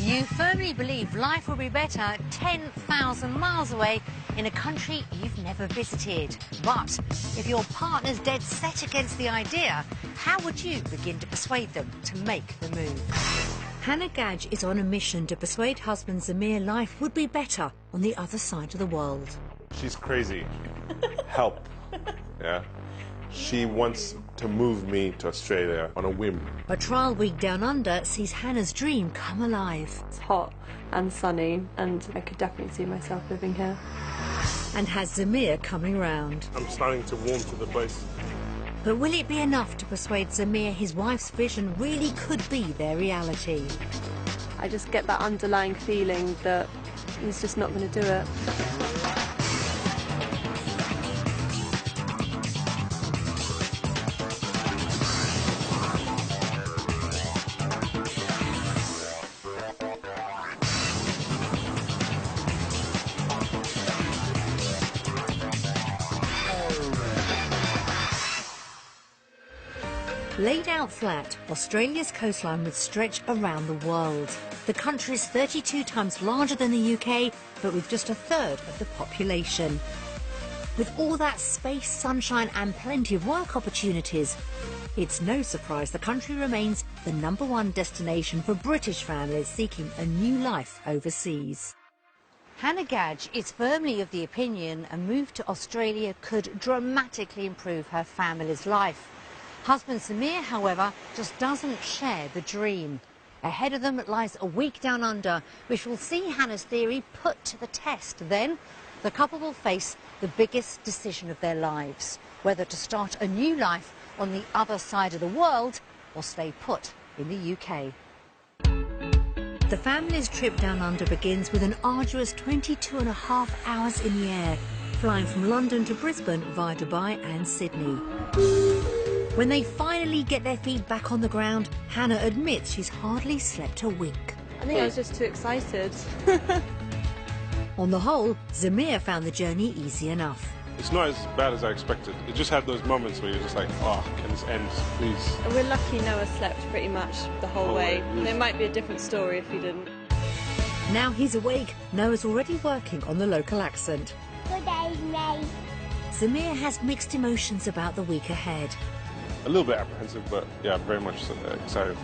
You firmly believe life will be better 10,000 miles away in a country you've never visited. But if your partner's dead set against the idea, how would you begin to persuade them to make the move? Hannah Gadge is on a mission to persuade husband Zamir life would be better on the other side of the world. She's crazy. Help. Yeah. She wants to move me to Australia on a whim. A trial week down under sees Hannah's dream come alive. It's hot and sunny, and I could definitely see myself living here. And has Zamir coming round. I'm starting to warm to the place. But will it be enough to persuade Zamir his wife's vision really could be their reality? I just get that underlying feeling that he's just not going to do it. Laid out flat, Australia's coastline would stretch around the world. The country is 32 times larger than the UK, but with just a third of the population. With all that space, sunshine and plenty of work opportunities, it's no surprise the country remains the #1 destination for British families seeking a new life overseas. Hannah Gadge is firmly of the opinion a move to Australia could dramatically improve her family's life. Husband Zamir, however, just doesn't share the dream. Ahead of them lies a week down under, which will see Hannah's theory put to the test. Then, the couple will face the biggest decision of their lives, whether to start a new life on the other side of the world or stay put in the UK. The family's trip down under begins with an arduous 22.5 hours in the air, flying from London to Brisbane via Dubai and Sydney. When they finally get their feet back on the ground, Hannah admits she's hardly slept a wink. I think I was just too excited. On the whole, Zamir found the journey easy enough. It's not as bad as I expected. It just had those moments where you're just like, oh, can this end, please? We're lucky Noah slept pretty much the whole way. It might be a different story if he didn't. Now he's awake, Noah's already working on the local accent. Good day, mate. Zamir has mixed emotions about the week ahead. A little bit apprehensive, but yeah, very much excited.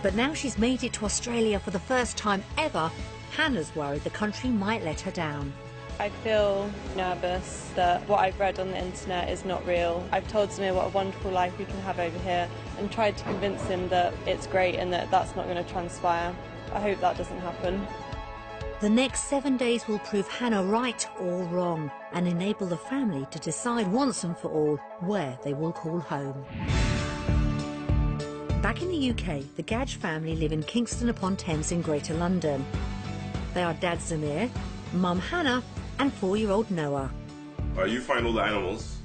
But now she's made it to Australia for the first time ever, Hannah's worried the country might let her down. I feel nervous that what I've read on the internet is not real. I've told Zamir what a wonderful life we can have over here and tried to convince him that it's great and that that's not going to transpire. I hope that doesn't happen. The next 7 days will prove Hannah right or wrong and enable the family to decide once and for all where they will call home. Back in the UK, the Gadge family live in Kingston upon Thames in Greater London. They are Dad Zamir, Mum Hannah and 4-year-old Noah. You find all the animals.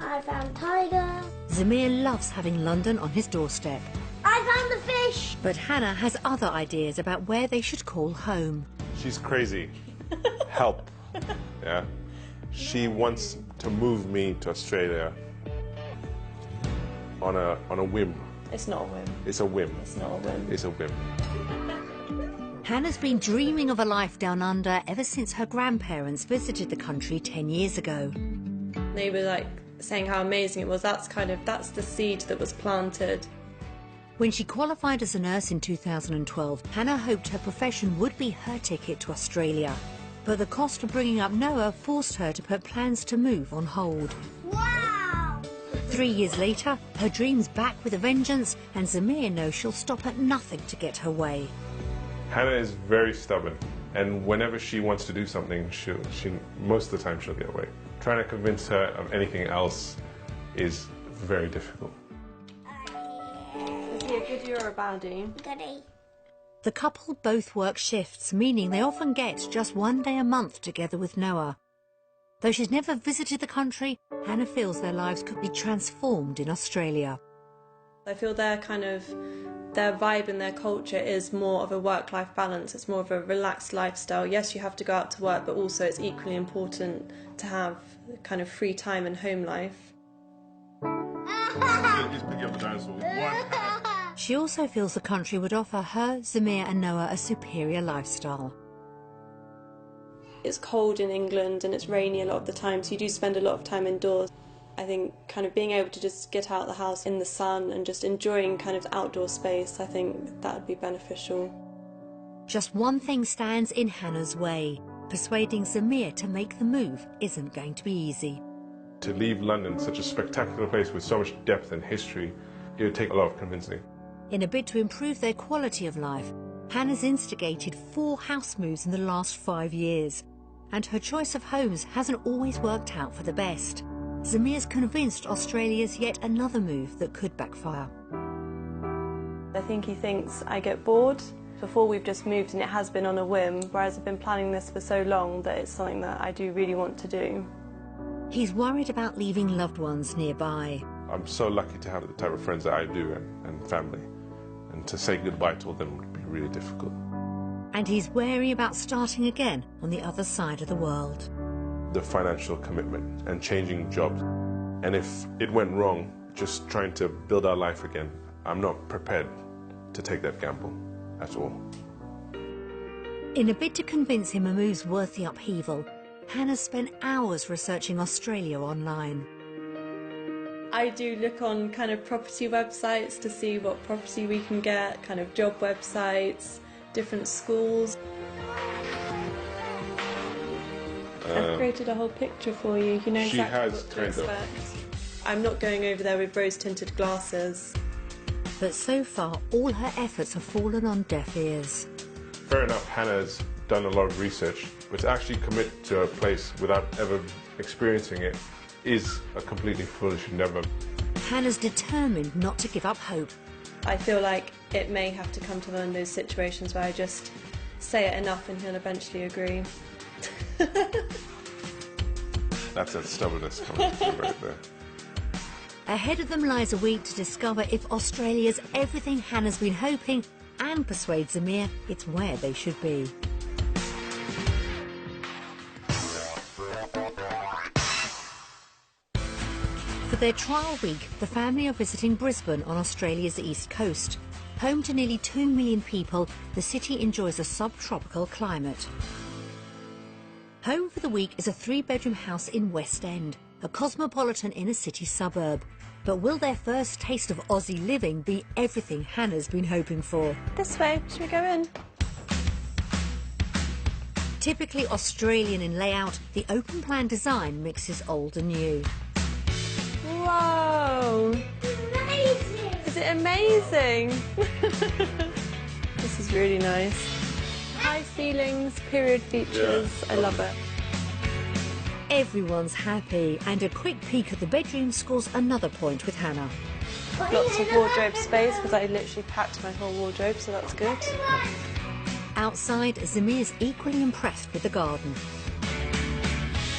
I found tiger. Zamir loves having London on his doorstep. I found the fish. But Hannah has other ideas about where they should call home. She's crazy. Help. Yeah. She wants to move me to Australia on a whim. It's not a whim. It's a whim. It's not a whim. It's a whim. Hannah's been dreaming of a life down under ever since her grandparents visited the country 10 years ago. They were like saying how amazing it was. That's the seed that was planted. When she qualified as a nurse in 2012, Hannah hoped her profession would be her ticket to Australia. But the cost of bringing up Noah forced her to put plans to move on hold. Wow! 3 years later, her dream's back with a vengeance, and Zamir knows she'll stop at nothing to get her way. Hannah is very stubborn, and whenever she wants to do something, most of the time she'll get away. Trying to convince her of anything else is very difficult. Is he a goodie or a baddie? Goodie. The couple both work shifts, meaning they often get just 1 day a month together with Noah. Though she's never visited the country, Hannah feels their lives could be transformed in Australia. I feel their vibe and their culture is more of a work-life balance. It's more of a relaxed lifestyle. Yes, you have to go out to work, but also it's equally important to have kind of free time and home life. Just pick up the dinosaur. She also feels the country would offer her, Zamir and Noah a superior lifestyle. It's cold in England and it's rainy a lot of the time, so you do spend a lot of time indoors. I think kind of being able to just get out of the house in the sun and just enjoying kind of the outdoor space, I think that would be beneficial. Just one thing stands in Hannah's way. Persuading Zamir to make the move isn't going to be easy. To leave London, such a spectacular place with so much depth and history, it would take a lot of convincing. In a bid to improve their quality of life, Hannah's instigated 4 house moves in the last 5 years. And her choice of homes hasn't always worked out for the best. Zamir's convinced Australia's yet another move that could backfire. I think he thinks I get bored. Before we've just moved and it has been on a whim, whereas I've been planning this for so long that it's something that I do really want to do. He's worried about leaving loved ones nearby. I'm so lucky to have the type of friends that I do and family. And to say goodbye to all them would be really difficult. And he's wary about starting again on the other side of the world. The financial commitment and changing jobs. And if it went wrong, just trying to build our life again, I'm not prepared to take that gamble at all. In a bid to convince him a move's worth the upheaval, Hannah spent hours researching Australia online. I do look on kind of property websites to see what property we can get, kind of job websites, different schools. I've created a whole picture for you. You know exactly what to expect. I'm not going over there with rose-tinted glasses. But so far, all her efforts have fallen on deaf ears. Fair enough, Hannah's done a lot of research, but to actually commit to a place without ever experiencing it is a completely foolish endeavour. Hannah's determined not to give up hope. I feel like it may have to come to one of those situations where I just say it enough and he'll eventually agree. That's that stubbornness coming through right there. Ahead of them lies a week to discover if Australia's everything Hannah's been hoping and persuade Zamir it's where they should be. For their trial week, the family are visiting Brisbane on Australia's east coast. Home to nearly 2 million people, the city enjoys a subtropical climate. Home for the week is a 3-bedroom house in West End, a cosmopolitan inner-city suburb. But will their first taste of Aussie living be everything Hannah's been hoping for? This way, should we go in? Typically Australian in layout, the open-plan design mixes old and new. Whoa! Amazing! Is it amazing? This is really nice. High ceilings, period features, Yeah. I love it. Everyone's happy, and a quick peek at the bedroom scores another point with Hannah. Lots of wardrobe space because I literally packed my whole wardrobe, so that's good. Outside, Zamir's equally impressed with the garden.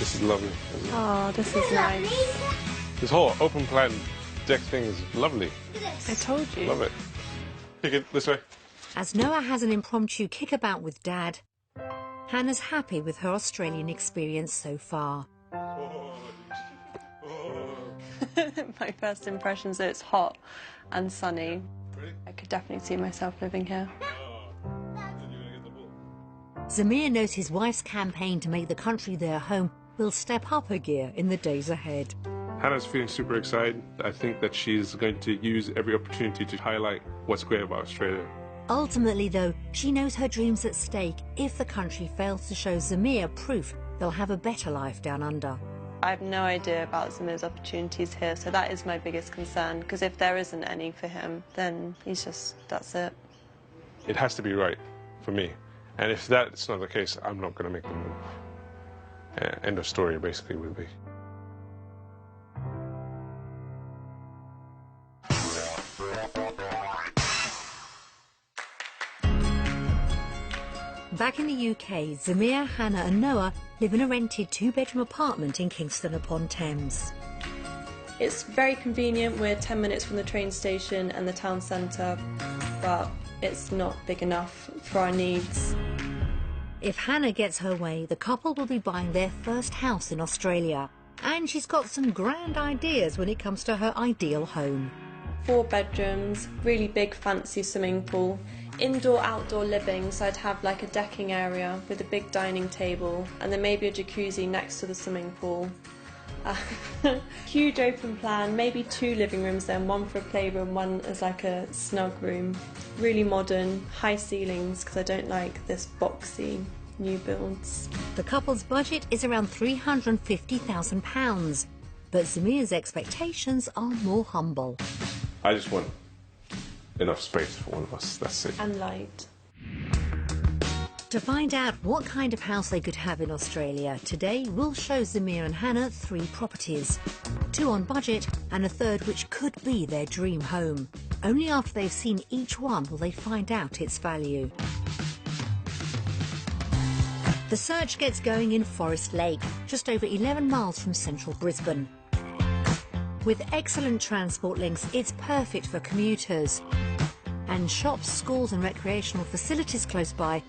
This is lovely. Isn't it? Oh, this is nice. This whole open plan deck thing is lovely. I told you. Love it. Take it this way. As Noah has an impromptu kickabout with Dad, Hannah's happy with her Australian experience so far. My first impression is that it's hot and sunny. I could definitely see myself living here. Zamir knows his wife's campaign to make the country their home will step up a gear in the days ahead. Hannah's feeling super excited. I think that she's going to use every opportunity to highlight what's great about Australia. Ultimately, though, she knows her dream's at stake if the country fails to show Zamir proof they'll have a better life down under. I have no idea about Zamir's opportunities here, so that is my biggest concern, because if there isn't any for him, then that's it. It has to be right for me. And if that's not the case, I'm not going to make the move. End of story, basically, with me. Back in the UK, Zamir, Hannah and Noah live in a rented 2-bedroom apartment in Kingston upon Thames. It's very convenient. We're 10 minutes from the train station and the town centre, but it's not big enough for our needs. If Hannah gets her way, the couple will be buying their first house in Australia. And she's got some grand ideas when it comes to her ideal home. 4 bedrooms, really big fancy swimming pool, indoor outdoor living, so I'd have like a decking area with a big dining table and then maybe a jacuzzi next to the swimming pool. Huge open plan, maybe 2 living rooms then, one for a playroom, one as like a snug room. Really modern, high ceilings because I don't like this boxy new builds. The couple's budget is around £350,000, but Zamia's expectations are more humble. I just want enough space for all of us, that's it. And light. To find out what kind of house they could have in Australia, today we'll show Zamir and Hannah 3 properties. 2 on budget and a third which could be their dream home. Only after they've seen each one will they find out its value. The search gets going in Forest Lake, just over 11 miles from central Brisbane. With excellent transport links, it's perfect for commuters. And shops, schools and recreational facilities close by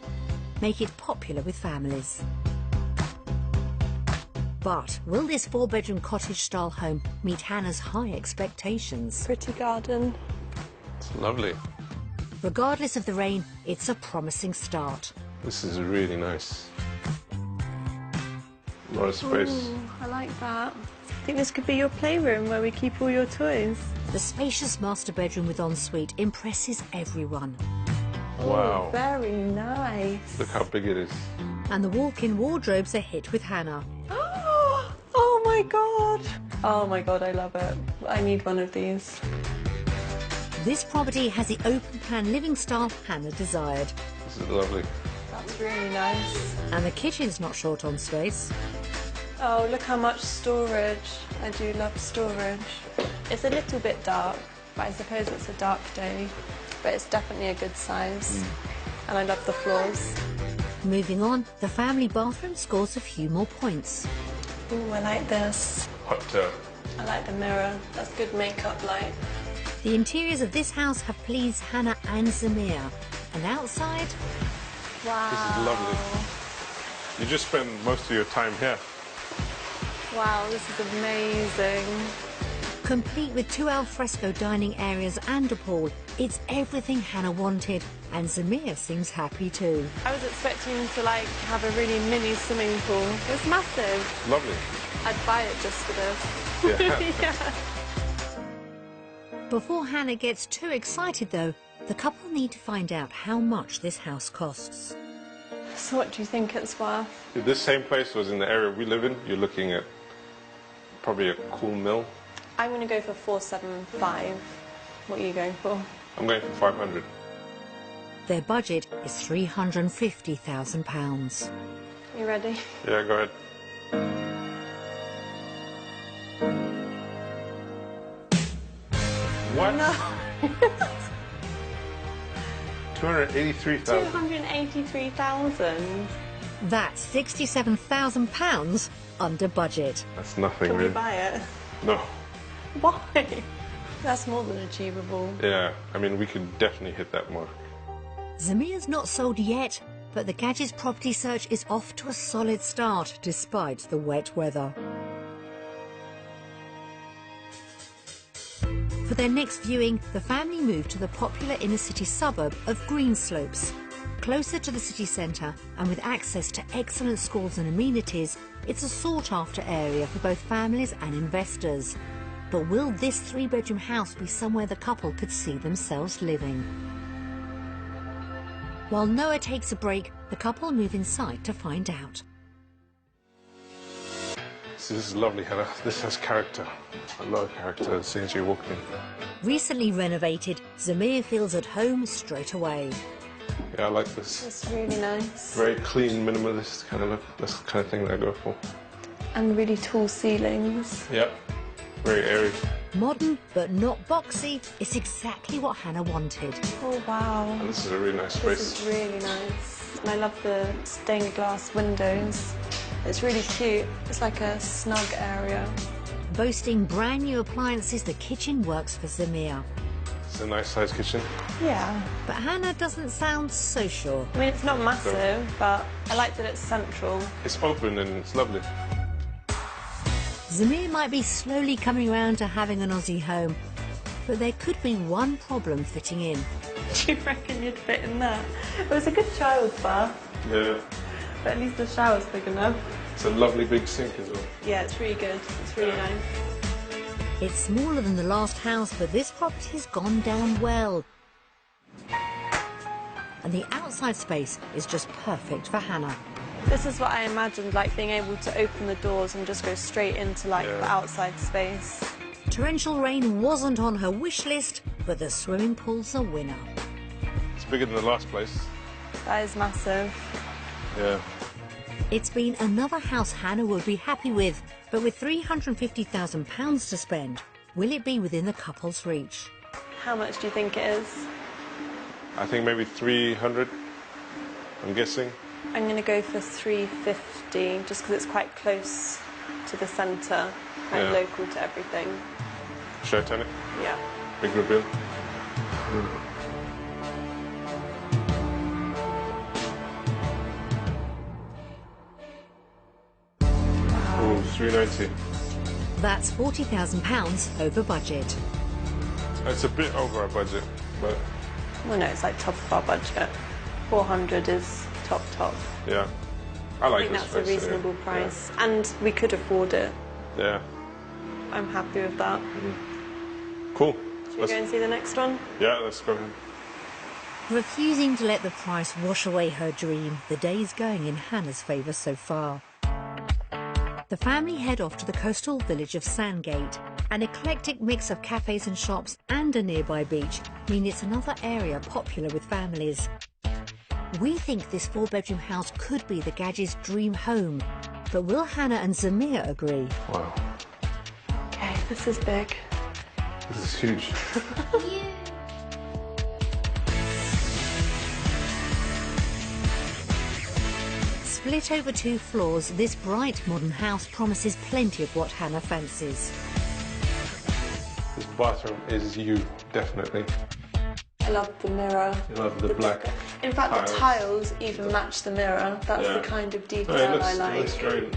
make it popular with families. But will this 4-bedroom cottage-style home meet Hannah's high expectations? Pretty garden. It's lovely. Regardless of the rain, it's a promising start. This is really nice. A lot of space. Ooh, I like that. I think this could be your playroom where we keep all your toys. The spacious master bedroom with ensuite impresses everyone. Wow. Ooh, very nice. Look how big it is. And the walk-in wardrobe's a hit with Hannah. Oh my god. Oh my god, I love it. I need one of these. This property has the open-plan living style Hannah desired. This is lovely. That's really nice. And the kitchen's not short on space. Oh, look how much storage. I do love storage. It's a little bit dark, but I suppose it's a dark day. But it's definitely a good size. And I love the floors. Moving on, the family bathroom scores a few more points. Ooh, I like this. Hot tub. I like the mirror. That's good makeup light. The interiors of this house have pleased Hannah and Zamir. And outside, Wow. This is lovely. You just spend most of your time here. Wow, this is amazing. complete with 2 alfresco dining areas and a pool, it's everything Hannah wanted. And Zamir seems happy too. I was expecting to like have a really mini swimming pool. It's massive. Lovely. I'd buy it just for this. Yeah. Yeah. Before Hannah gets too excited though, the couple need to find out how much this house costs. So what do you think it's worth? If this same place was in the area we live in, you're looking at probably a cool mil. I'm going to go for 475. What are you going for? I'm going for 500. Their budget is £350,000. You ready? Yeah, go ahead. What? No. 283,000. 283,000. That's £67,000 under budget. That's nothing, Can we really. buy it? No. Why? That's more than achievable. Yeah, I mean, we could definitely hit that mark. Zamir's not sold yet, but the Gadget's property search is off to a solid start despite the wet weather. For their next viewing, the family moved to the popular inner-city suburb of Greenslopes. Closer to the city centre and with access to excellent schools and amenities, it's a sought-after area for both families and investors. But will this 3-bedroom house be somewhere the couple could see themselves living? While Noah takes a break, the couple move inside to find out. This is lovely, Hannah. This has character. A lot of character as soon as you walk in. Recently renovated, Zamir feels at home straight away. Yeah, I like this. It's really nice. Very clean, minimalist kind of look. That's the kind of thing that I go for. And really tall ceilings. Yep. Very airy. Modern but not boxy, it's exactly what Hannah wanted. Oh wow. And this is a really nice This space. is really nice. And I love the stained glass windows. It's really cute. It's like a snug area. Boasting brand new appliances, the kitchen works for Zamir. It's a nice sized kitchen. Yeah. But Hannah doesn't sound so sure. I mean, it's not massive, but I like that it's central. It's open and it's lovely. Zamir might be slowly coming around to having an Aussie home. But there could be one problem fitting in. Do you reckon you'd fit in that? It was a good child's bath, Yeah. but at least the shower's big enough. It's a lovely big sink as well. Yeah, it's really good. It's really nice. It's smaller than the last house, but this property's gone down well. And the outside space is just perfect for Hannah. This is what I imagined, like being able to open the doors and just go straight into like the outside space. Torrential rain wasn't on her wish list, but the swimming pool's a winner. It's bigger than the last place. That is massive. Yeah. It's been another house Hannah would be happy with, but with £350,000 to spend, will it be within the couple's reach? How much do you think it is? I think maybe 300, I'm guessing. I'm going to go for 350, just because it's quite close to the centre and local to everything. Should I turn it? Yeah. Big reveal. Ooh, 390. That's £40,000 over budget. It's a bit over our budget, but Well, no, it's like top of our budget. 400 is top. yeah. I like I think this that's a place, reasonable price, and we could afford it. Yeah. I'm happy with that. Cool. Should we go and see the next one? Yeah, let's go ahead. Refusing to let the price wash away her dream, the day's going in Hannah's favour so far. The family head off to the coastal village of Sandgate. An eclectic mix of cafes and shops and a nearby beach mean it's another area popular with families. We think this 4-bedroom house could be the Gadges' dream home, but will Hannah and Zamir agree? Wow. Okay, this is big. This is huge. Split over 2 floors, this bright modern house promises plenty of what Hannah fancies. This bathroom is you, definitely. I love the mirror. You love the black. In fact, tiles. the tiles even match the mirror. That's the kind of detail I like. It looks great.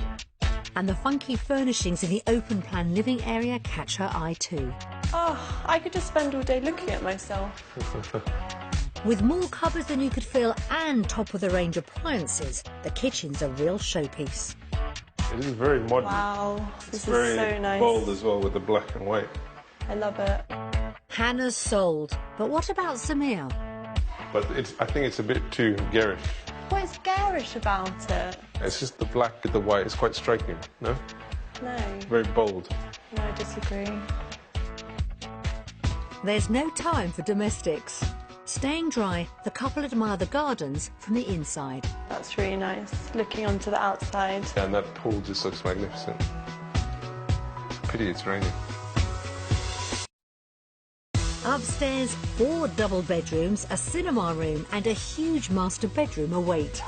And the funky furnishings in the open-plan living area catch her eye too. Oh, I could just spend all day looking at myself. With more cupboards than you could fill and top-of-the-range appliances, the kitchen's a real showpiece. It is very modern. Wow, It's this very is so nice. bold as well with the black and white. I love it. Hannah's sold. But what about Zamir? But I think it's a bit too garish. What's garish about it? It's just the black with the white. It's quite striking, no? No, Very bold. no, I disagree. There's no time for domestics. Staying dry, the couple admire the gardens from the inside. That's really nice, looking onto the outside. Yeah, and that pool just looks magnificent. Pity it's raining. Upstairs, 4 double bedrooms, a cinema room and a huge master bedroom await.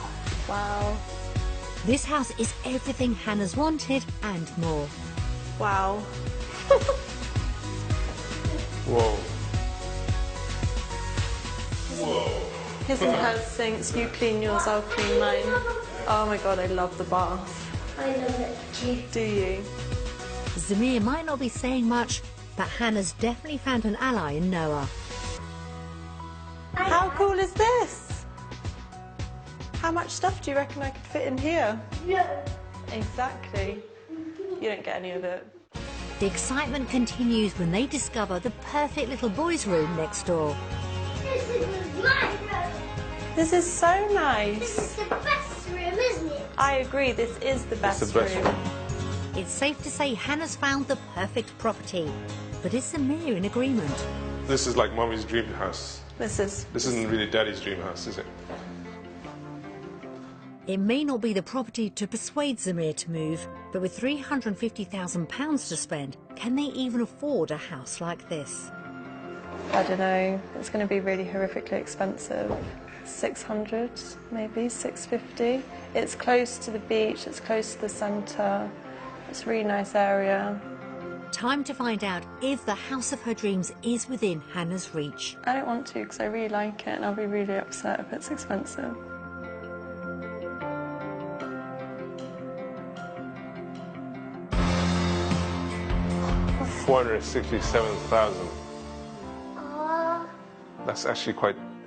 Wow, This house is everything Hannah's wanted and more. wow. Whoa. Whoa. His and hers sinks, you clean yours, I'll clean mine. Oh my god, I love the bath. I love it too. Do you? Zamir might not be saying much, but Hannah's definitely found an ally in Noah. How cool is this? How much stuff do you reckon I could fit in here? Yeah. Exactly. You don't get any of it. The excitement continues when they discover the perfect little boys' room next door. This is my room. This is so This nice. is the best room, isn't it? I agree, this is the best, It's the best room. room. It's safe to say Hannah's found the perfect property. But is Zamir in agreement? This is like Mommy's dream house. This Isn't really Daddy's dream house, is it? It may not be the property to persuade Zamir to move, but with £350,000 to spend, can they even afford a house like this? I don't know, it's going to be really horrifically expensive. 600, maybe 650. It's close to the beach, it's close to the centre. It's a really nice area. Time to find out if the house of her dreams is within Hannah's reach. I don't want to because I really like it and I'll be really upset if it's expensive. $467,000. That's actually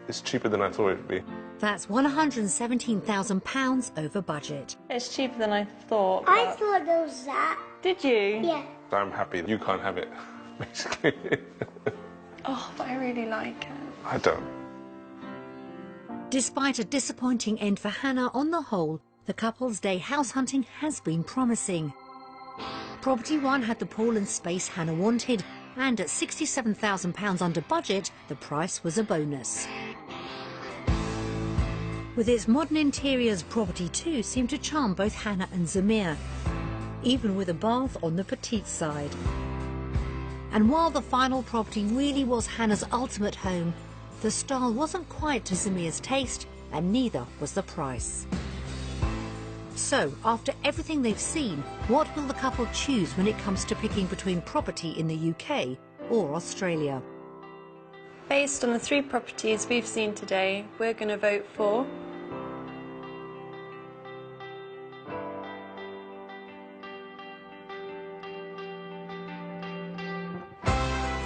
it's cheaper than I thought it would be. That's £117,000 over budget. It's cheaper than I thought. I thought it was that. Did you? Yeah. I'm happy you can't have it, basically. Oh, but I really like it. I don't. Despite a disappointing end for Hannah, on the whole, the couple's day house hunting has been promising. Property One had the pool and space Hannah wanted, and at £67,000 under budget, the price was a bonus. With its modern interiors, Property 2 seemed to charm both Hannah and Zamir, even with a bath on the petite side. And while the final property really was Hannah's ultimate home, the style wasn't quite to Zamir's taste, and neither was the price. So, after everything they've seen, what will the couple choose when it comes to picking between property in the UK or Australia? Based on the 3 properties we've seen today, we're going to vote for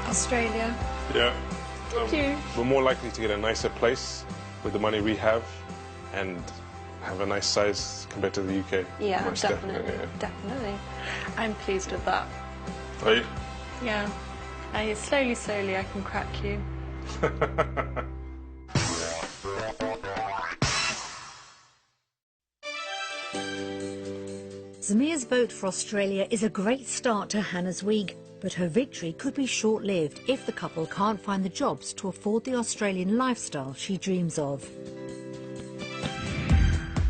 Australia. Yeah. Thank you. We're more likely to get a nicer place with the money we have and have a nice size compared to the UK. Yeah, Most definitely. Yeah. Definitely. I'm pleased with that. Are you? Yeah. Slowly, I can crack you. Zamir's vote for Australia is a great start to Hannah's week, but her victory could be short-lived if the couple can't find the jobs to afford the Australian lifestyle she dreams of.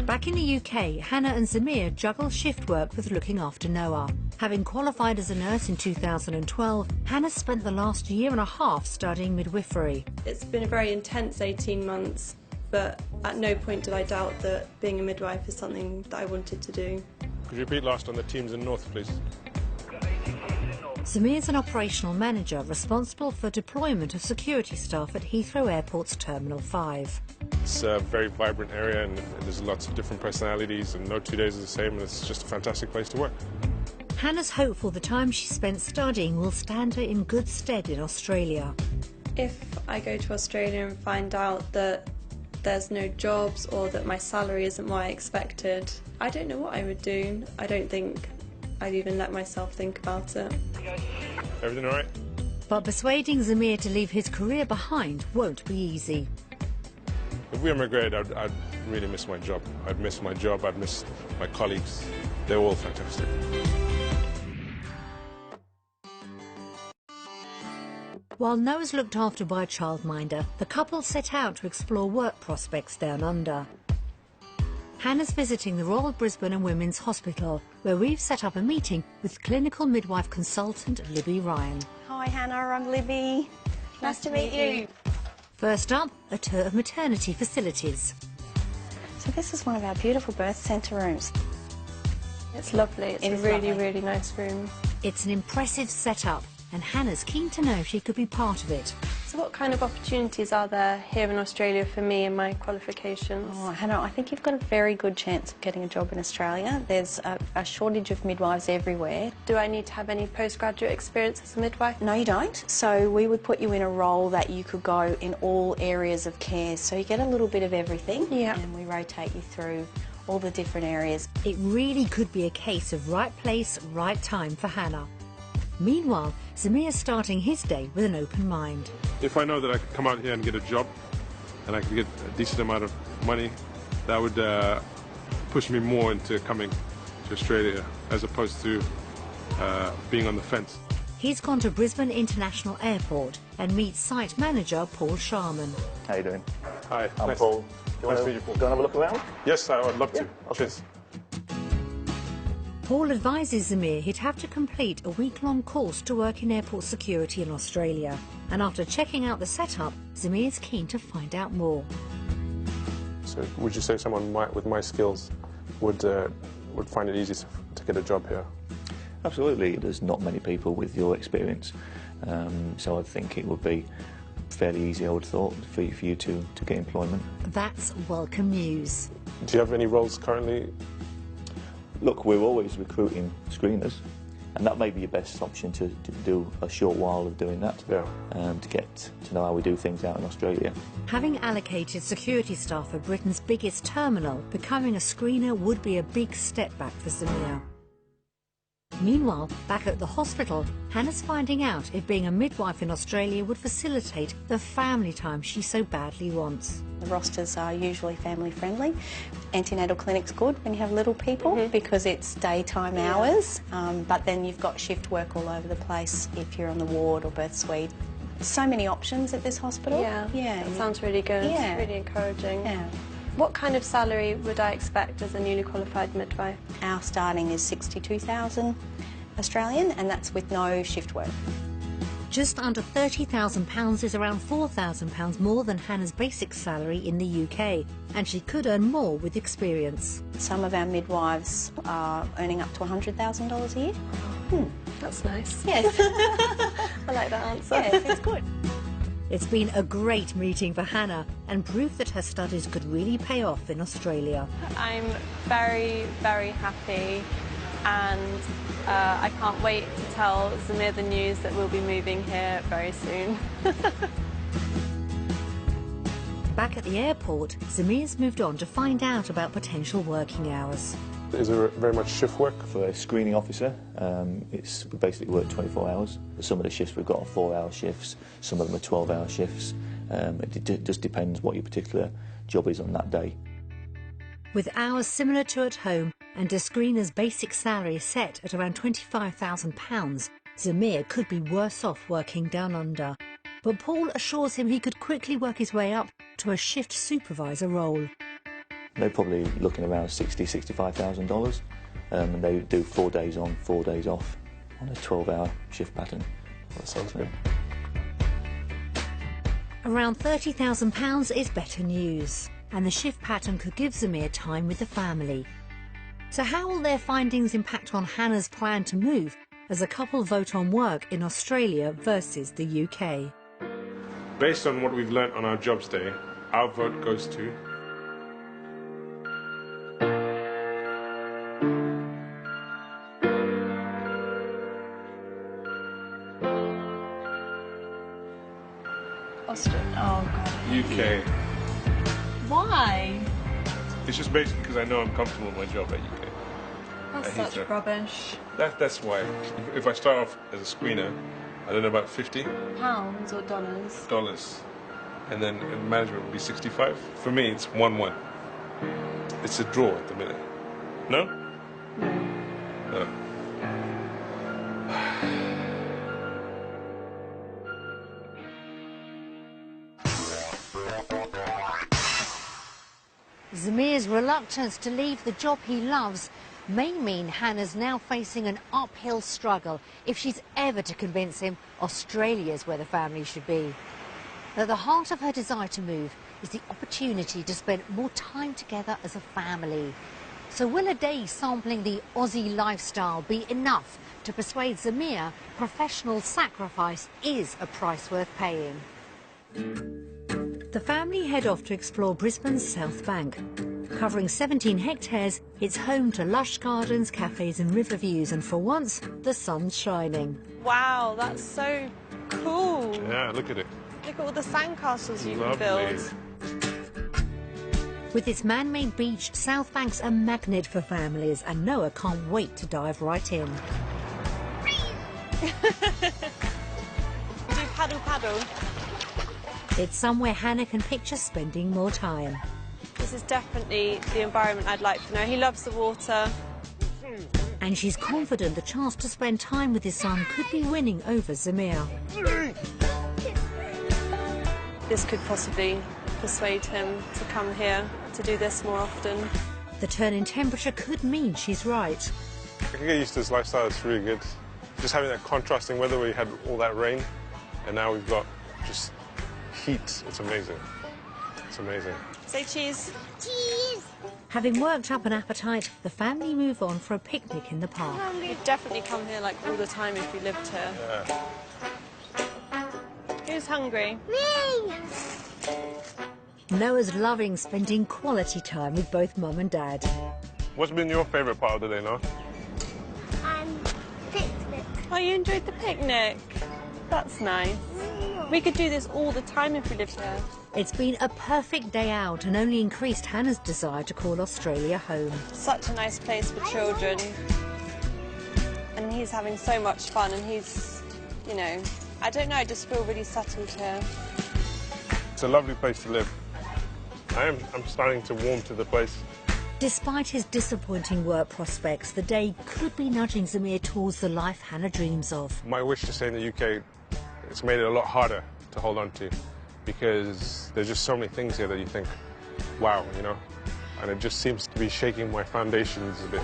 Back in the UK, Hannah and Zamir juggle shift work with looking after Noah. Having qualified as a nurse in 2012, Hannah spent the last year and a half studying midwifery. It's been a very intense 18 months, but at no point did I doubt that being a midwife is something that I wanted to do. Could you repeat last on the teams in North, please? Zamir's an operational manager responsible for deployment of security staff at Heathrow Airport's Terminal 5. It's a very vibrant area and there's lots of different personalities and no 2 days are the same and it's just a fantastic place to work. Hannah's hopeful the time she spent studying will stand her in good stead in Australia. If I go to Australia and find out that there's no jobs or that my salary isn't what I expected, I don't know what I would do. I don't think I'd even let myself think about it. Everything all right? But persuading Zamir to leave his career behind won't be easy. If we emigrated, I'd really miss my job. I'd miss my job, I'd miss my colleagues. They're all fantastic. While Noah's looked after by a childminder, the couple set out to explore work prospects down under. Hannah's visiting the Royal Brisbane and Women's Hospital, where we've set up a meeting with clinical midwife consultant Libby Ryan. Hi Hannah, I'm Libby. Nice to meet you. First up, a tour of maternity facilities. So this is one of our beautiful birth centre rooms. It's lovely. It's a really nice room. It's an impressive setup, and Hannah's keen to know if she could be part of it. So what kind of opportunities are there here in Australia for me and my qualifications? Oh, Hannah, I think you've got a very good chance of getting a job in Australia. There's a shortage of midwives everywhere. Do I need to have any postgraduate experience as a midwife? No, you don't. So we would put you in a role that you could go in all areas of care. So you get a little bit of everything. Yeah. And we rotate you through all the different areas. It really could be a case of right place, right time for Hannah. Meanwhile, Zamir's starting his day with an open mind. If I know that I could come out here and get a job and I could get a decent amount of money, that would push me more into coming to Australia as opposed to being on the fence. He's gone to Brisbane International Airport and meets site manager Paul Sharman. How you doing? Hi, I'm nice Paul. Do you nice want to meet you, Paul. to go and have a look around? Yes, I would love to. Okay. Cheers. Paul advises Zamir he'd have to complete a week-long course to work in airport security in Australia. And after checking out the setup, Zamir's keen to find out more. So would you say someone with my skills would find it easy to get a job here? Absolutely. There's not many people with your experience, so I think it would be fairly easy, I would have thought, for you to get employment. That's welcome news. Do you have any roles currently? Look, we're always recruiting screeners, And that may be your best option to do a short while of doing that, to get to know how we do things out in Australia. Having allocated security staff for Britain's biggest terminal, becoming a screener would be a big step back for Zamir. Meanwhile, back at the hospital, Hannah's finding out if being a midwife in Australia would facilitate the family time she so badly wants. The rosters are usually family friendly. Antenatal clinic's good when you have little people because it's daytime hours, but then you've got shift work all over the place if you're on the ward or birth suite. So many options at this hospital. Yeah, that sounds really good. Yeah. Really encouraging. Yeah. What kind of salary would I expect as a newly qualified midwife? Our starting is 62,000 Australian, and that's with no shift work. Just under £30,000 is around £4,000 more than Hannah's basic salary in the UK, and she could earn more with experience. Some of our midwives are earning up to $100,000 a year. That's nice. Yes. I like that answer. Yes, it's good. It's been a great meeting for Hannah and proof that her studies could really pay off in Australia. I'm very, very happy, and I can't wait to tell Zamir the news that we'll be moving here very soon. Back at the airport, Zamir's moved on to find out about potential working hours. Is there very much shift work? For a screening officer, we basically work 24 hours. Some of the shifts we've got are 4-hour shifts, some of them are 12-hour shifts. It just depends what your particular job is on that day. With hours similar to at home and a screener's basic salary set at around £25,000, Zamir could be worse off working down under. But Paul assures him he could quickly work his way up to a shift supervisor role. They're probably looking around $60,000, $65,000, and they do 4 days on, 4 days off on a 12-hour shift pattern. That sounds good. Around £30,000 is better news, and the shift pattern could give Zamir time with the family. So how will their findings impact on Hannah's plan to move as a couple vote on work in Australia versus the UK? Based on what we've learnt on our jobs day, our vote goes to Australia. Oh, God. UK. Why? It's just basically because I know I'm comfortable in my job at UK. That's such rubbish. That's why. If I start off as a screener, I don't know, about $50. Pounds or dollars? Dollars. And then in management would be 65. For me, it's 1-1. It's a draw at the minute. No? No. Zamir's reluctance to leave the job he loves may mean Hannah's now facing an uphill struggle if she's ever to convince him Australia's where the family should be. At the heart of her desire to move is the opportunity to spend more time together as a family. So will a day sampling the Aussie lifestyle be enough to persuade Zamir professional sacrifice is a price worth paying? The family head off to explore Brisbane's South Bank. Covering 17 hectares, it's home to lush gardens, cafes and river views, and for once, the sun's shining. Wow, that's so cool. Yeah, look at it. Look at all the sandcastles you can Lovely. build. With its man-made beach, South Bank's a magnet for families, and Noah can't wait to dive right in. Do paddle paddle. It's somewhere Hannah can picture spending more time. This is definitely the environment I'd like to know. He loves the water. And she's confident the chance to spend time with his son could be winning over Zamir. This could possibly persuade him to come here to do this more often. The turn in temperature could mean she's right. I can get used to this lifestyle. It's really good. Just having that contrasting weather where we had all that rain, and now we've got just heat. It's amazing. It's amazing. Say cheese. Cheese. Having worked up an appetite, the family move on for a picnic in the park. You'd definitely come here like all the time if you lived here. Yeah. Who's hungry? Me. Noah's loving spending quality time with both Mum and Dad. What's been your favourite part of the day, Noah? Fix Oh, you enjoyed the picnic? That's nice. We could do this all the time if we lived here. It's been a perfect day out and only increased Hannah's desire to call Australia home. Such a nice place for children. And he's having so much fun and he's, you know, I don't know, I just feel really settled here. It's a lovely place to live. I'm starting to warm to the place. Despite his disappointing work prospects, the day could be nudging Zamir towards the life Hannah dreams of. My wish to stay in the UK, it's made it a lot harder to hold on to because there's just so many things here that you think, wow, you know, and it just seems to be shaking my foundations a bit.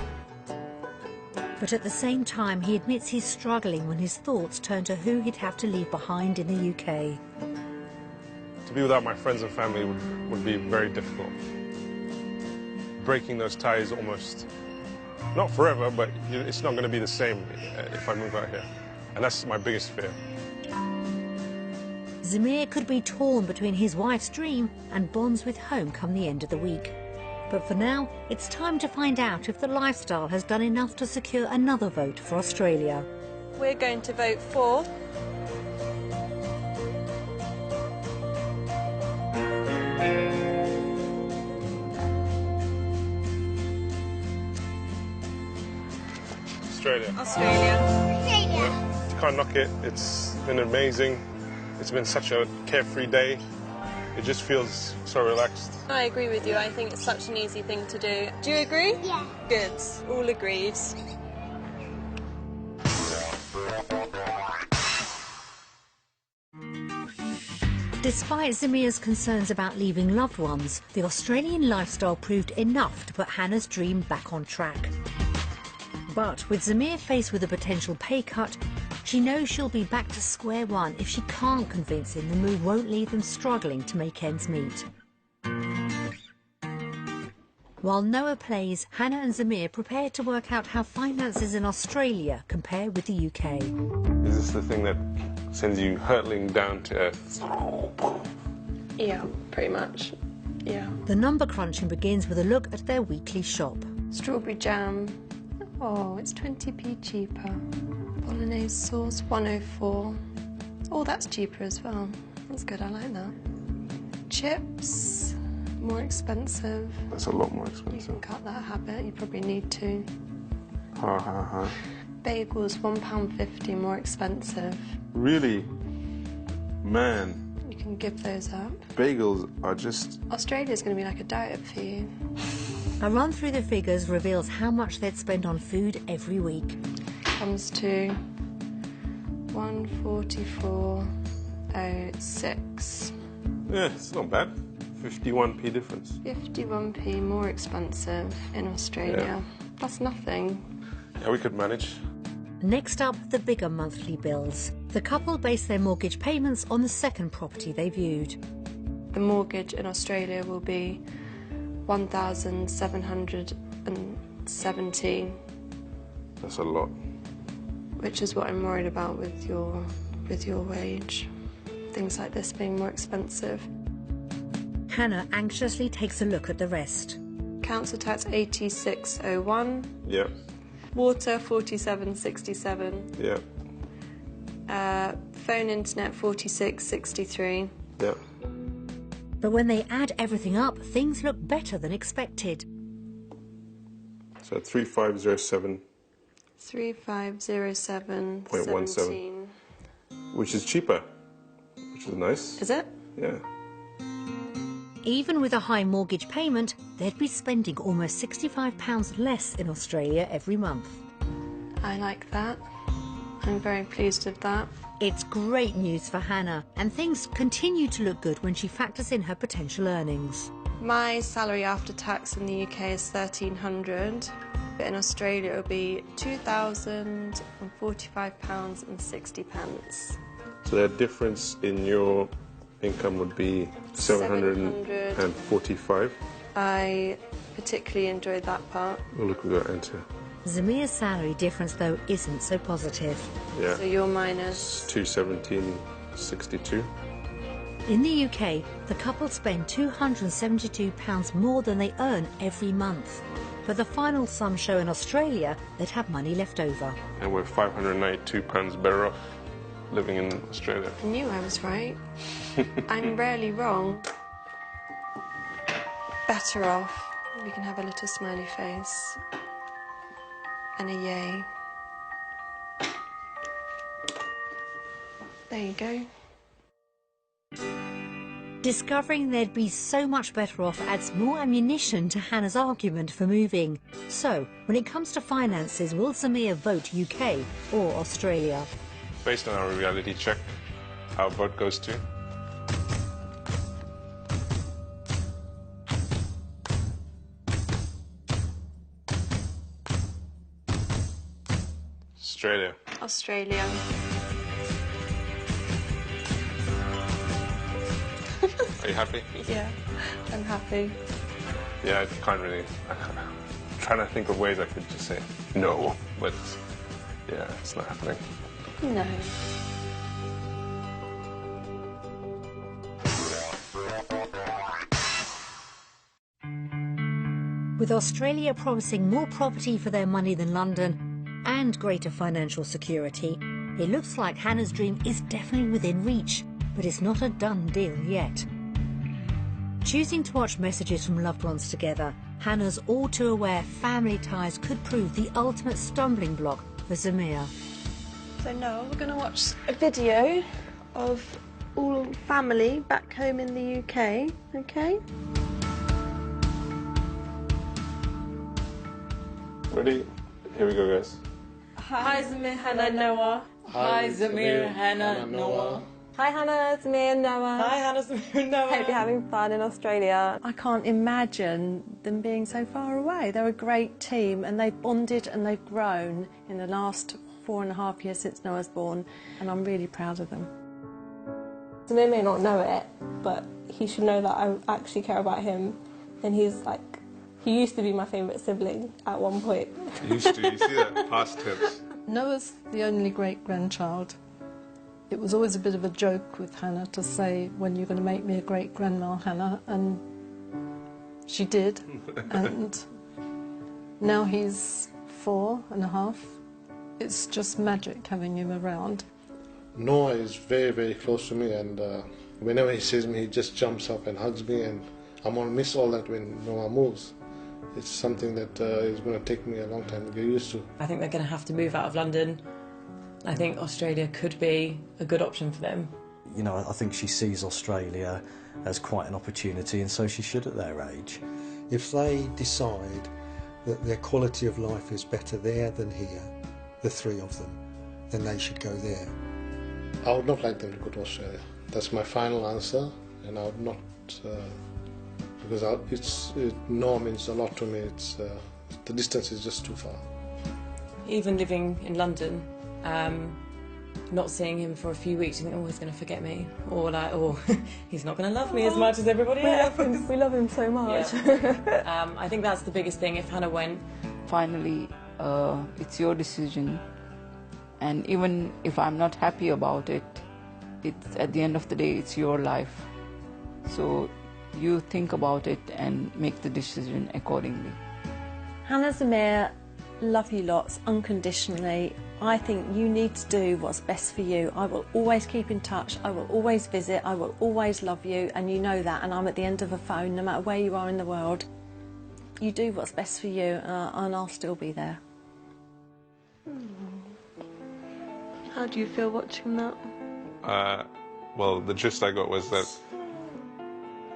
But at the same time, he admits he's struggling when his thoughts turn to who he'd have to leave behind in the UK. To be without my friends and family would be very difficult. Breaking those ties almost, not forever, but it's not going to be the same if I move out here. And that's my biggest fear. Zamir could be torn between his wife's dream and bonds with home come the end of the week. But for now, it's time to find out if the lifestyle has done enough to secure another vote for Australia. We're going to vote for... Australia. Australia. Can't knock it. It's been amazing. It's been such a carefree day. It just feels so relaxed. I agree with you. I think it's such an easy thing to do. Do you agree? Yeah. Good. All agreed. Despite Zamir's concerns about leaving loved ones, the Australian lifestyle proved enough to put Hannah's dream back on track. But with Zamir faced with a potential pay cut, she knows she'll be back to square one if she can't convince him the move won't leave them struggling to make ends meet. While Noah plays, Hannah and Zamir prepare to work out how finances in Australia compare with the UK. Is this the thing that sends you hurtling down to earth? Yeah, pretty much. Yeah. The number crunching begins with a look at their weekly shop. Strawberry jam. Oh, it's 20p cheaper. Bolognese sauce, 104. Oh, that's cheaper as well. That's good, I like that. Chips, more expensive. That's a lot more You expensive. can cut that habit, you probably need to. Ha ha ha. Bagels, £1.50 more expensive. Really? Man, You can give those up. bagels are just... Australia's going to be like a diet for you. A run through the figures reveals how much they'd spend on food every week. Comes to 144.06. Yeah, it's not bad. 51p difference. 51p more expensive in Australia. Yeah. That's nothing. Yeah, we could manage. Next up, the bigger monthly bills. The couple base their mortgage payments on the second property they viewed. The mortgage in Australia will be 1,717, That's a lot. which is what I'm worried about with your wage. Things like this being more expensive. Hannah anxiously takes a look at the rest. Council tax 86.01, Yeah, water 47.67, yeah, phone internet 46.63. yeah. But when they add everything up, things look better than expected. So 3507, 3507.17. which is cheaper, which is nice. Is it? Yeah. Even with a high mortgage payment, they'd be spending almost £65 less in Australia every month. I like that. I'm very pleased with that. It's great news for Hannah, and things continue to look good when she factors in her potential earnings. My salary after tax in the UK is £1,300, but in Australia it will be £2,045.60. So the difference in your income would be 745. I particularly enjoyed that part. Oh, look, we got enter. Zamir's salary difference, though, isn't so positive. Yeah. So you're minus. 217.62. In the UK, the couple spend £272 more than they earn every month. but the final sum show in Australia, they'd have money left over. And we're £592 better off living in Australia. I knew I was right. I'm rarely wrong. Better off. We can have a little smiley face. And a yay. There you go. Discovering they'd be so much better off adds more ammunition to Hannah's argument for moving. So, when it comes to finances, will Zamir vote UK or Australia? Based on our reality check, our vote goes to Australia. Australia. Are you happy? Yeah, I'm happy. Yeah, I can't really. I'm trying to think of ways I could just say no, but yeah, it's not happening. No. With Australia promising more property for their money than London and greater financial security, it looks like Hannah's dream is definitely within reach, but it's not a done deal yet. Choosing to watch messages from loved ones together, Hannah's all too aware family ties could prove the ultimate stumbling block for Zamir. So now we're going to watch a video of all family back home in the UK, okay? Ready? Here we go, guys. Hi Zamir, Hannah, Noah. Hi Zamir, Hannah, Noah. Hi Hannah, it's me and Noah. Hi Hannah, Zamir, Noah. Hope you're having fun in Australia. I can't imagine them being so far away. They're a great team and they've bonded and they've grown in the last 4.5 years since Noah's born, and I'm really proud of them. Zamir may not know it, but he should know that I actually care about him, and he used to be my favourite sibling at one point. Used to, you see that? Past tense. Noah's the only great-grandchild. It was always a bit of a joke with Hannah to say, when you're going to make me a great-grandma, Hannah, and she did. And now he's 4.5. It's just magic having him around. Noah is very, very close to me, and whenever he sees me, he just jumps up and hugs me, and I'm going to miss all that when Noah moves. It's something that is going to take me a long time to get used to. I think they're going to have to move out of London. I think Australia could be a good option for them. You know, I think she sees Australia as quite an opportunity, and so she should at their age. If they decide that their quality of life is better there than here, the three of them, then they should go there. I would not like them to go to Australia. That's my final answer, and I would not, because Noah means a lot to me. The distance is just too far. Even living in London, not seeing him for a few weeks, you think, oh, he's going to forget me, or like, oh, he's not going to love me as much as everybody else. We love him so much. Yeah. I think that's the biggest thing. If Hannah went, finally, it's your decision, and even if I'm not happy about it, it's at the end of the day, it's your life. So you think about it and make the decision accordingly. Hannah, Zamir, love you lots unconditionally. I think you need to do what's best for you. I will always keep in touch, I will always visit, I will always love you, and you know that, and I'm at the end of a phone no matter where you are in the world. You do what's best for you, and I'll still be there. How do you feel watching that? Well, the gist I got was that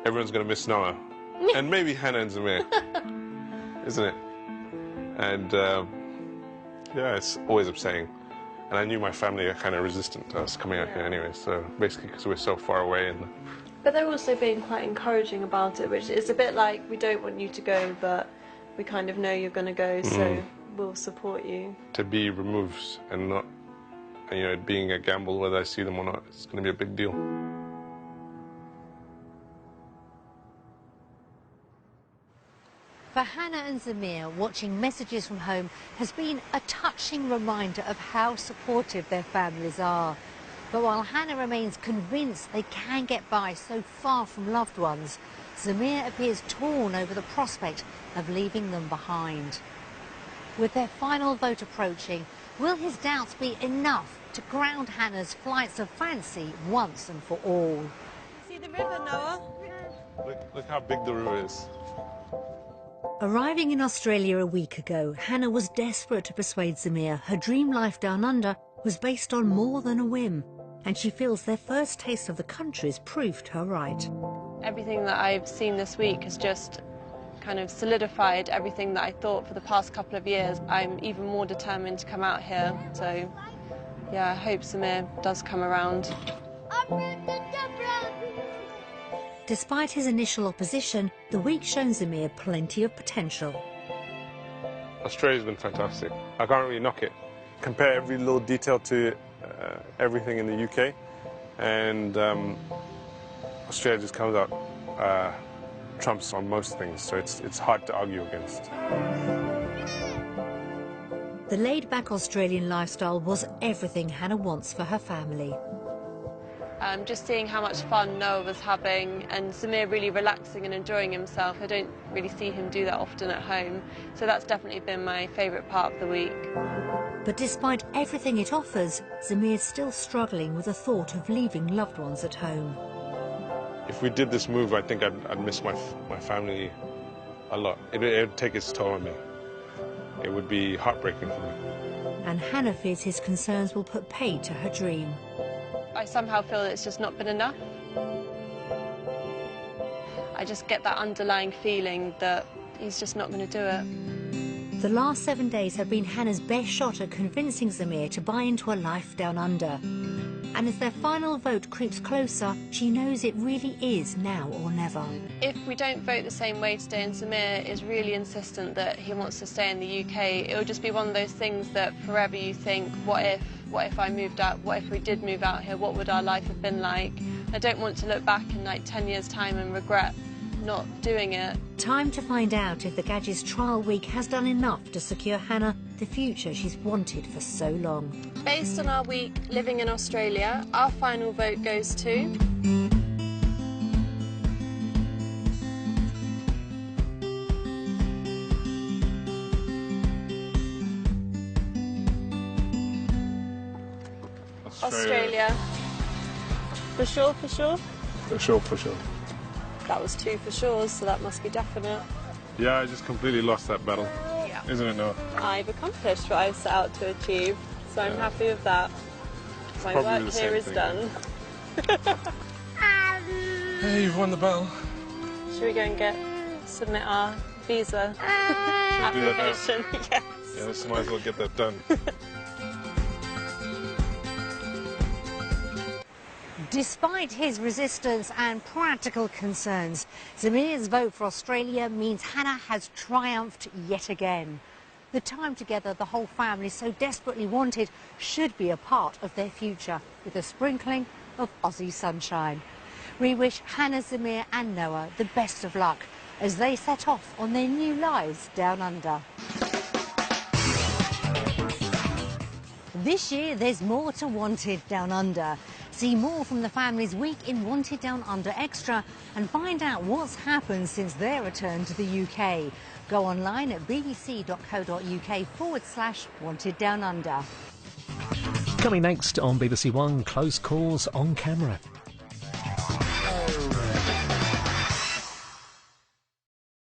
everyone's going to miss Noah. And maybe Hannah and Zamir. Isn't it? And yeah, it's always upsetting. And I knew my family are kind of resistant to us coming out here anyway, so basically because we're so far away. But they're also being quite encouraging about it, which is a bit like, we don't want you to go, but we kind of know you're going to go, so we'll support you. To be removed and not, you know, it being a gamble whether I see them or not, it's going to be a big deal. For Hannah and Zamir, watching messages from home has been a touching reminder of how supportive their families are. But while Hannah remains convinced they can get by so far from loved ones, Zamir appears torn over the prospect of leaving them behind. With their final vote approaching, will his doubts be enough to ground Hannah's flights of fancy once and for all? See the river, Noah? Look how big the river is. Arriving in Australia a week ago, Hannah was desperate to persuade Zamir her dream life down under was based on more than a whim, and she feels their first taste of the country's proved her right. Everything that I've seen this week has just kind of solidified everything that I thought for the past couple of years. I'm even more determined to come out here, so yeah, I hope Zamir does come around. Despite his initial opposition, the week's shown Zamir plenty of potential. Australia's been fantastic. I can't really knock it. Compare every little detail to everything in the UK, and Australia just comes out trumps on most things, so it's hard to argue against. The laid-back Australian lifestyle was everything Hannah wants for her family. Just seeing how much fun Noah was having and Zamir really relaxing and enjoying himself. I don't really see him do that often at home, so that's definitely been my favourite part of the week. But despite everything it offers, Zamir's still struggling with the thought of leaving loved ones at home. If we did this move, I think I'd miss my family a lot. It'd take its toll on me. It would be heartbreaking for me. And Hannah fears his concerns will put paid to her dream. I somehow feel that it's just not been enough. I just get that underlying feeling that he's just not going to do it. The last 7 days have been Hannah's best shot at convincing Zamir to buy into a life down under. And as their final vote creeps closer, she knows it really is now or never. If we don't vote the same way today and Zamir is really insistent that he wants to stay in the UK, it'll just be one of those things that forever you think, what if I moved out, what if we did move out here, what would our life have been like? I don't want to look back in like 10 years' time and regret not doing it. Time to find out if the Gadget's trial week has done enough to secure Hannah the future she's wanted for so long. Based on our week living in Australia, our final vote goes to... Australia. For sure, for sure? For sure, for sure. That was 2 for sure, so that must be definite. Yeah, I just completely lost that battle. Yeah. Isn't it, Noah? I've accomplished what I set out to achieve, so I'm happy with that. My work here is done. Hey, you've won the battle. Should we go and submit our visa application? Yes. Yeah, let's might as well get that done. Despite his resistance and practical concerns, Zamir's vote for Australia means Hannah has triumphed yet again. The time together the whole family so desperately wanted should be a part of their future, with a sprinkling of Aussie sunshine. We wish Hannah, Zamir and Noah the best of luck as they set off on their new lives down under. This year there's more to Wanted Down Under. See more from the family's week in Wanted Down Under Extra and find out what's happened since their return to the UK. Go online at bbc.co.uk/Wanted Down Under. Coming next on BBC One, Close Calls on Camera.